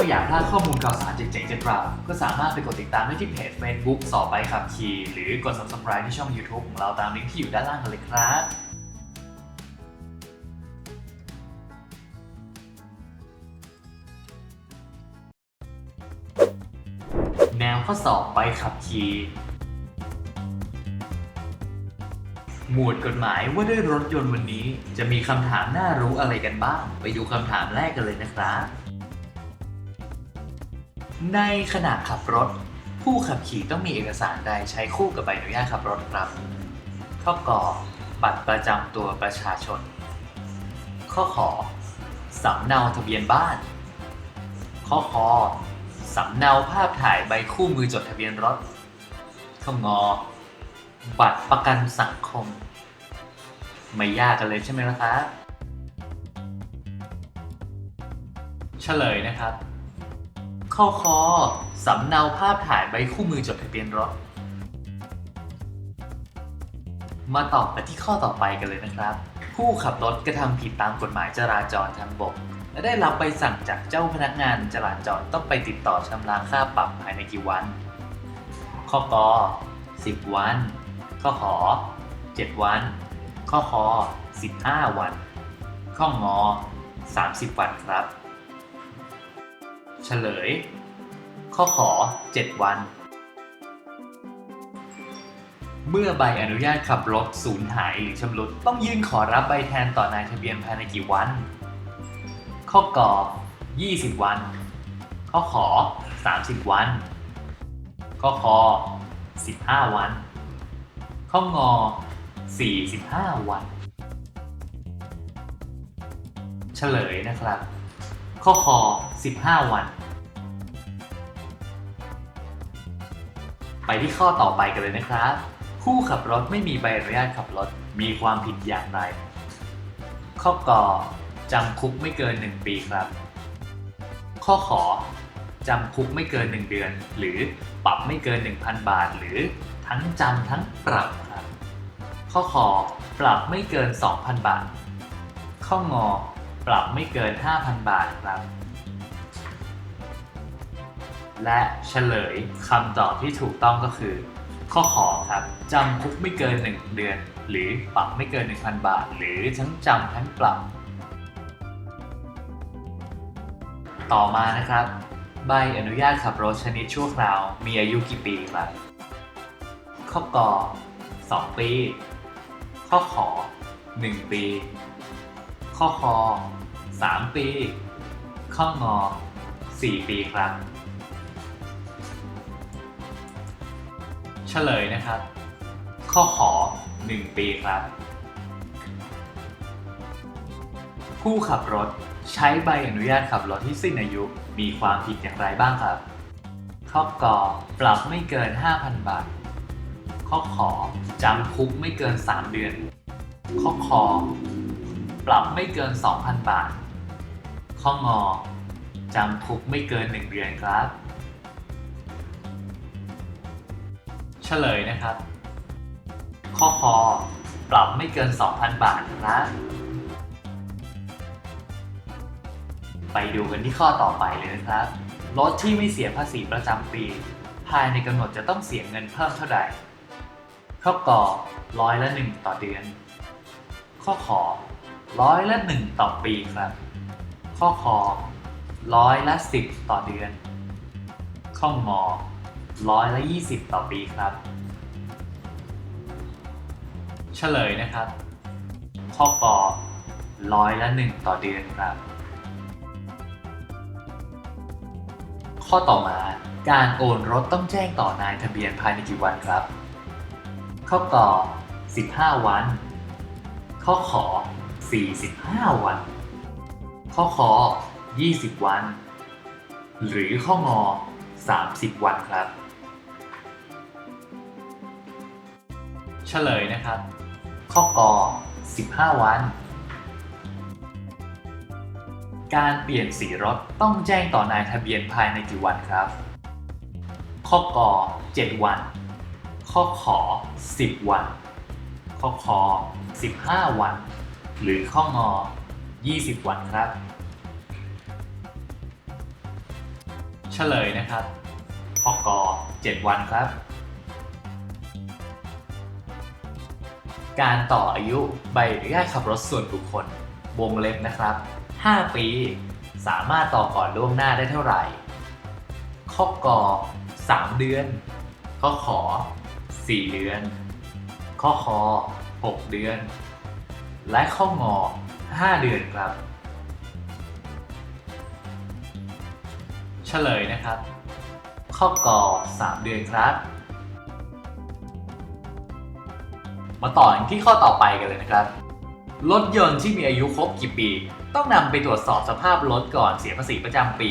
อยากพลาดข้อมูลข่าวสารเจ๋งๆจากเราก็สามารถไปกดติดตามได้ที่เพจ Facebook สอบใบขับขี่หรือกด Subscribe ที่ช่อง YouTube ของเราตามลิงก์ที่อยู่ด้านล่างกันเลยครับ แนวข้อสอบใบขับขี่หมวดกฎหมายว่าด้วยรถยนต์วันนี้จะมีคำถามน่ารู้อะไรกันบ้างไปดูคำถามแรกกันเลยนะครับในขณะขับรถผู้ขับขี่ต้องมีเอกสารใดใช้คู่กับใบอนุญาตขับรถครับข้อกอบัตรประจำตัวประชาชนข้อขอสำเนาทะเบียนบ้านข้อคอสำเนาภาพถ่ายใบคู่มือจดทะเบียนรถข้องอบัตรประกันสังคมไม่ยากกันเลยใช่ไหมล่ะครับเฉลยนะครับข้อคอสำเนาภาพถ่ายใบคู่มือจดทะเบียนรถมาตอบกันที่ข้อต่อไปกันเลยนะครับผู้ขับรถกระทำผิดตามกฎหมายจราจรทางบกและได้รับใบสั่งจากเจ้าพนักงานจราจรต้องไปติดต่อชำระค่าปรับภายในกี่วันข้อกอ10 วันข้อขอ7 วันข้อคอ15 วันข้องอ30 วันครับเฉลยข้อขอ7 วันเมื่อใบอนุญาตขับรถสูญหายหรือชำรุดต้องยื่นขอรับใบแทนต่อนายทะเบียนภายในกี่วันข้อกอ20 วันข้อขอ30 วันข้อคอ15 วันข้องอ45 วันเฉลยนะครับข้อคอ15 วันไปที่ข้อต่อไปกันเลยนะครับผู้ขับรถไม่มีใบอนุญาตขับรถมีความผิดอย่างไรข้อกอจำคุกไม่เกิน1 ปีครับข้อขอจำคุกไม่เกิน1 เดือนหรือปรับไม่เกิน 1,000 บาทหรือทั้งจำทั้งปรับครับข้อขอปรับไม่เกิน 2,000 บาทข้องอปรับไม่เกิน 5,000 บาทครับและเฉลยคำตอบที่ถูกต้องก็คือข้อขอครับจำคุกไม่เกิน1 เดือนหรือปรับไม่เกิน 1,000 บาทหรือทั้งจำทั้งปรับต่อมานะครับใบอนุญาตขับรถชนิดชั่วคราวมีอายุกี่ปีครับข้อกอ2 ปีข้อขอ1 ปีข้อคอ3 ปีข้องอ4 ปีครับเฉลยนะครับข้อขอ1 ปีครับผู้ขับรถใช้ใบอนุญาตขับรถที่สิ้นอายุมีความผิดอย่างไรบ้างครับข้อกอปรับไม่เกิน 5,000 บาทข้อขอจำคุกไม่เกิน3 เดือนข้อคอปรับไม่เกิน 2,000 บาทข้องอจำคุกไม่เกิน1 เดือนครับเฉลยนะครับข้อคอปรับไม่เกิน 2,000 บาทครับไปดูกันที่ข้อต่อไปเลยนะครับรถที่ไม่เสียภาษีประจำปีภายในกำหนดจะต้องเสียเงินเพิ่มเท่าใดข้อกอ100% ต่อเดือนข้อขอ100% ต่อปีครับข้อคอ10%ต่อเดือนข้องอ20%ต่อปีครับเฉลยนะครับข้อกอ100% ต่อเดือนครับข้อต่อมาการโอนรถต้องแจ้งต่อนายทะเบียนภายในกี่วันครับข้อกอ15 วันข้อขอ45 วันข้อคอ20 วันหรือข้องอ30 วันครับเฉลยนะครับข้อกอ15 วันการเปลี่ยนสีรถต้องแจ้งต่อนายทะเบียนภายในกี่วันครับข้อกอ7 วันข้อขอ10 วันข้อคอ15 วันหรือข้องอ20 วันครับ เฉลยนะครับข้อก7 วันครับการต่ออายุใบอนุญาตขับรถส่วนบุคคลวงเล็บนะครับ5 ปีสามารถต่อก่อนล่วงหน้าได้เท่าไหร่ข้อก3 เดือนข้อขอ4 เดือนข้อคอ6 เดือนและข้องอ5 เดือนครับเฉลยนะครับข้อก3 เดือนครับมาต่อที่ข้อต่อไปกันเลยนะครับรถยนต์ที่มีอายุครบกี่ปีต้องนำไปตรวจสอบสภาพรถก่อนเสียภาษีประจำปี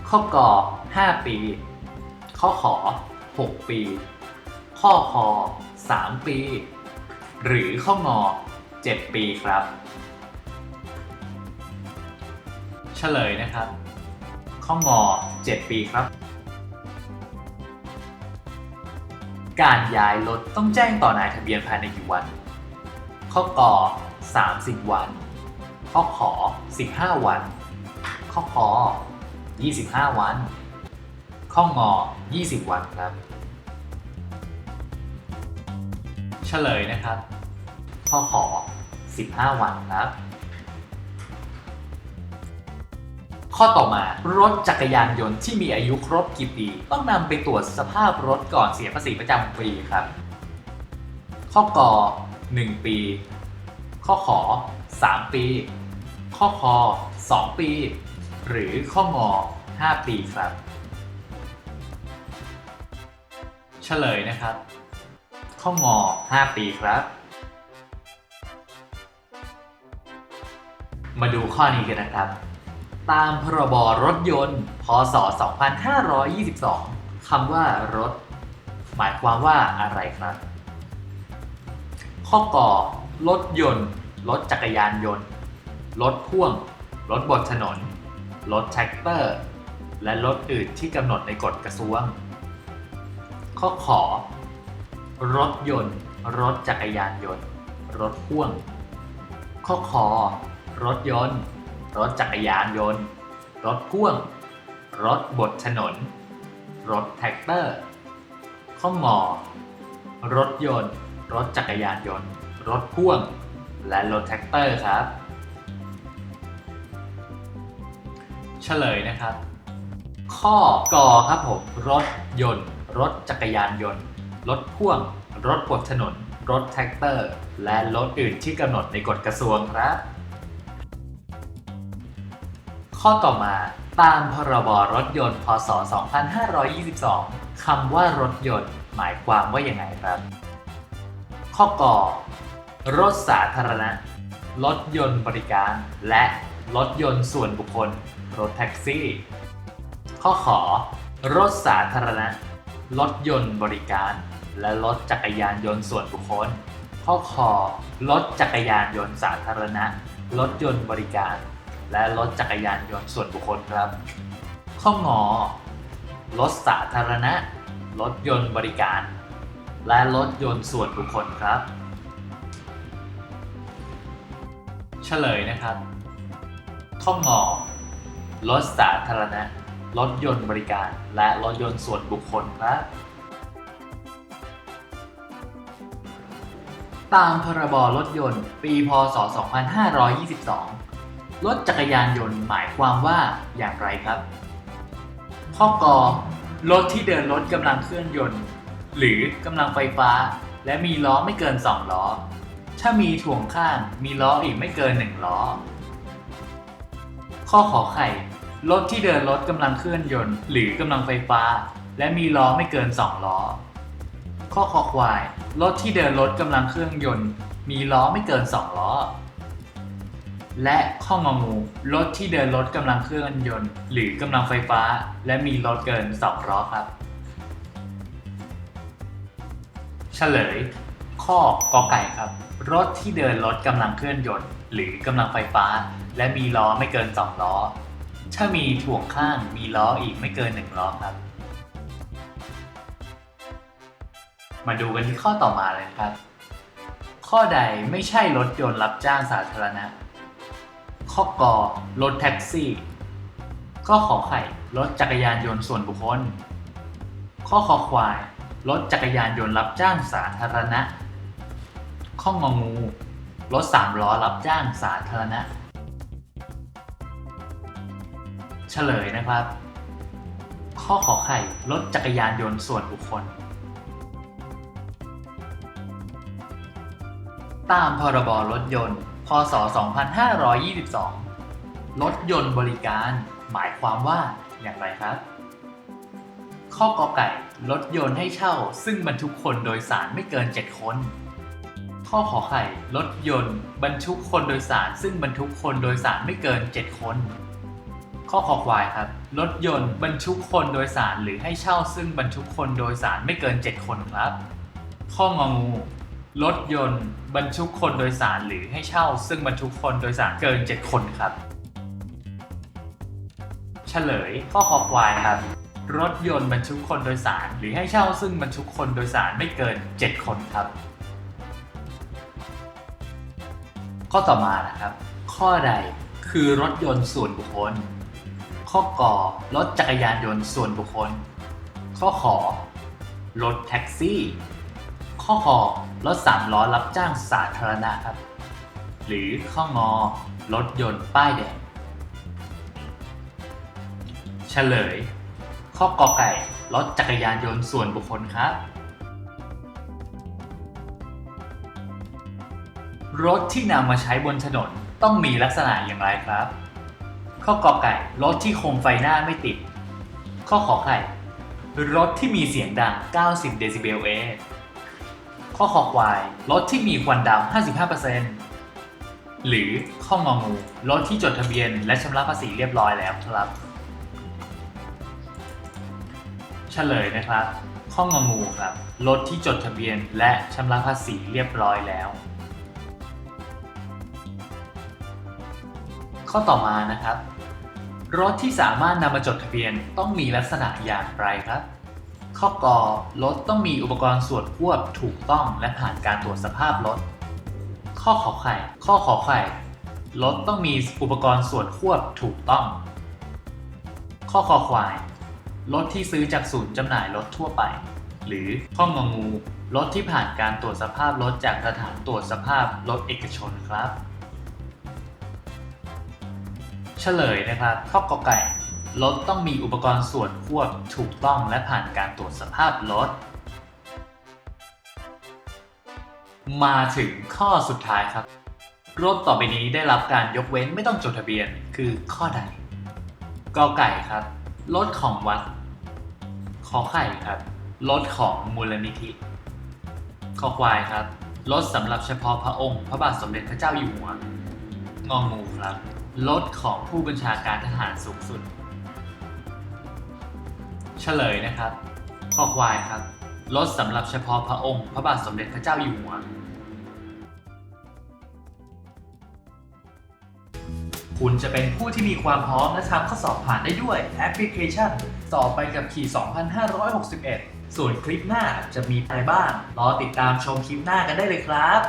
ข้อก5 ปีข้อขอ6 ปีข้อคอ3 ปีหรือข้องอ7 ปีครับเฉลยนะครับข้องอ7 ปีครับการย้ายรถต้องแจ้งต่อนายทะเบียนภายในกี่วันข้อก30 วันข้อขอ15 วันข้อคอ25 วันข้องอ20 วันครับเฉลยนะครับข้อขอ15 วันครับข้อต่อมารถจักรยานยนต์ที่มีอายุครบกี่ปีต้องนำไปตรวจสภาพรถก่อนเสียภาษีประจำปีครับข้อก1 ปีข้อขอ3 ปีข้อคอ2 ปีหรือข้องอ5 ปีครับเฉลยนะครับข้องอ5 ปีครับมาดูข้อนี้กันนะครับตามพรบรถยนต์พ.ศ. 2522 คำว่ารถหมายความว่าอะไรครับข้อกรถยนต์รถจักรยานยนต์รถพ่วงรถบนถนนรถแทรกเตอร์และรถอื่นที่กำหนดในกฎกระทรวงข้อขอรถยนต์รถจักรยานยนต์รถพ่วงข้อคอรถยนต์รถจักรยานยนต์รถพ่วงรถบนถนนรถแทรกเตอร์ข้องอรถยนต์รถจักรยานยนต์รถพ่วงและรถแทรกเตอร์ครับเฉลยนะครับข้อกครับผมรถยนต์รถจักรยานยนต์รถพ่วงรถบนถนนรถแทรกเตอร์และรถอื่นที่กำหนดในกฎกระทรวงครับข้อต่อมาตามพรบรถยนต์พ.ศ. 2522 คำว่ารถยนต์หมายความว่ายังไงครับข้อกรถสาธารณะรถยนต์บริการและรถยนต์ส่วนบุคคลรถแท็กซี่ข้อขอรถสาธารณะรถยนต์บริการและรถจักรยานยนต์ส่วนบุคคลข้อคอรถจักรยานยนต์สาธารณะรถยนต์บริการและรถจักรยานยนต์ส่วนบุคคลครับข้องอรถสาธารณะรถยนต์บริการและรถยนต์ส่วนบุคคลครับเฉลยนะครับข้องอรถสาธารณะรถยนต์บริการและรถยนต์ส่วนบุคคลครับตามพรบรถยนต์ปีพ.ศ. 2522 รถจักรยานยนต์หมายความว่าอย่างไรครับข้อกรถที่เดินรถกำลังเคลื่อนยนต์หรือกำลังไฟฟ้าและมีล้อไม่เกิน2 ล้อถ้ามีถ่วงข้างมีล้ออีกไม่เกิน1 ล้อข้อขอไข่รถที่เดินรถกำลังเคลื่อนยนต์หรือกำลังไฟฟ้าและมีล้อไม่เกิน2 ล้อข้อคอควายรถที่เดินรถกำลังเครื่องยนต์มีล้อไม่เกิน2 ล้อและข้ององูรถที่เดินรถกำลังเครื่องยนต์หรือกำลังไฟฟ้าและมีรถเกิน2 ล้อครับเฉลยข้อกอไก่ครับรถที่เดินรถกำลังเคลื่อนยนต์หรือกำลังไฟฟ้าและมีล้อไม่เกิน2 ล้อถ้ามีถ่วงข้างมีล้ออีกไม่เกิน1 ล้อครับมาดูกันที่ข้อต่อมาเลยครับข้อใดไม่ใช่รถยนต์รับจ้างสาธารณะข้อกรถแท็กซี่ข้อ ข้อขอไข่รถจักรยานยนต์ส่วนบุคคลข้อคอควายรถจักรยานยนต์รับจ้างสาธารณะข้ององูรถ3 ล้อรับจ้างสาธารณะเฉลยนะครับข้อขอไข่รถจักรยานยนต์ส่วนบุคคลตามพรบรถยนต์พ.ศ. 2522 รถยนต์บริการหมายความว่าอย่างไรครับข้อกอไก่รถยนต์ให้เช่าซึ่งบรรทุกคนโดยสารไม่เกิน7 คนข้อขอไข่รถยนต์บรรทุกคนโดยสารซึ่งบรรทุกคนโดยสารไม่เกิน7 คนข้อคอควายครับรถยนต์บรรทุกคนโดยสารหรือให้เช่าซึ่งบรรทุกคนโดยสารไม่เกิน7 คนครับข้ององูรถยนต์บรรทุกคนโดยสารหรือให้เช่าซึ่งบรรทุกคนโดยสารเกิน7 คนครับเฉลยข้อคอควายครับรถยนต์บรรทุกคนโดยสารหรือให้เช่าซึ่งบรรทุกคนโดยสารไม่เกิน7 คนครับข้อต่อมานะครับข้อใดคือรถยนต์ส่วนบุคคลข้อกอรถจักรยานยนต์ส่วนบุคคลข้อขอรถแท็กซี่ข้อคอรถ3 ล้อรับจ้างสาธารณะครับหรือข้องอรถยนต์ป้ายแดงเฉลยข้อกอไก่รถจักรยานยนต์ส่วนบุคคลครับรถที่นำมาใช้บนถนนต้องมีลักษณะอย่างไรครับข้อกอไก่รถที่โคมไฟหน้าไม่ติดข้อขอไข่รถที่มีเสียงดัง90 เดซิเบลข้อคอควายรถที่มีควันดำ 55% หรือข้ององูรถที่จดทะเบียนและชำระภาษีเรียบร้อยแล้วครับเฉลยนะครับข้ององูครับรถที่จดทะเบียนและชำระภาษีเรียบร้อยแล้วข้อต่อมานะครับรถที่สามารถนำมาจดทะเบียนต้องมีลักษณะอย่างไรครับข้อกอรถต้องมีอุปกรณ์ส่วนควบถูกต้องและผ่านการตรวจสภาพรถข้อขอไข่รถต้องมีอุปกรณ์ส่วนควบถูกต้องข้อคอควายรถที่ซื้อจากศูนย์จำหน่ายรถทั่วไปหรือข้ององูรถที่ผ่านการตรวจสภาพรถจากสถานตรวจสภาพรถเอกชนครับเฉลยนะครับข้อกอไก่รถต้องมีอุปกรณ์ส่วนควบถูกต้องและผ่านการตรวจสภาพรถมาถึงข้อสุดท้ายครับรถต่อไปนี้ได้รับการยกเว้นไม่ต้องจดทะเบียนคือข้อใดกอไก่ครับรถของวัดขอไข่ครับรถของมูลนิธิขอควายครับรถสำหรับเฉพาะพระองค์พระบาทสมเด็จพระเจ้าอยู่หัวงองูครับรถของผู้บัญชาการทหารสูงสุดเฉลยนะครับขอควายครับรถสำหรับเฉพาะพระองค์พระบาทสมเด็จพระเจ้าอยู่หัวคุณจะเป็นผู้ที่มีความพร้อมและทำข้อสอบผ่านได้ด้วยแอปพลิเคชันสอบไปกับขี่ 2561 ส่วนคลิปหน้าจะมีอะไรบ้างรอติดตามชมคลิปหน้ากันได้เลยครับ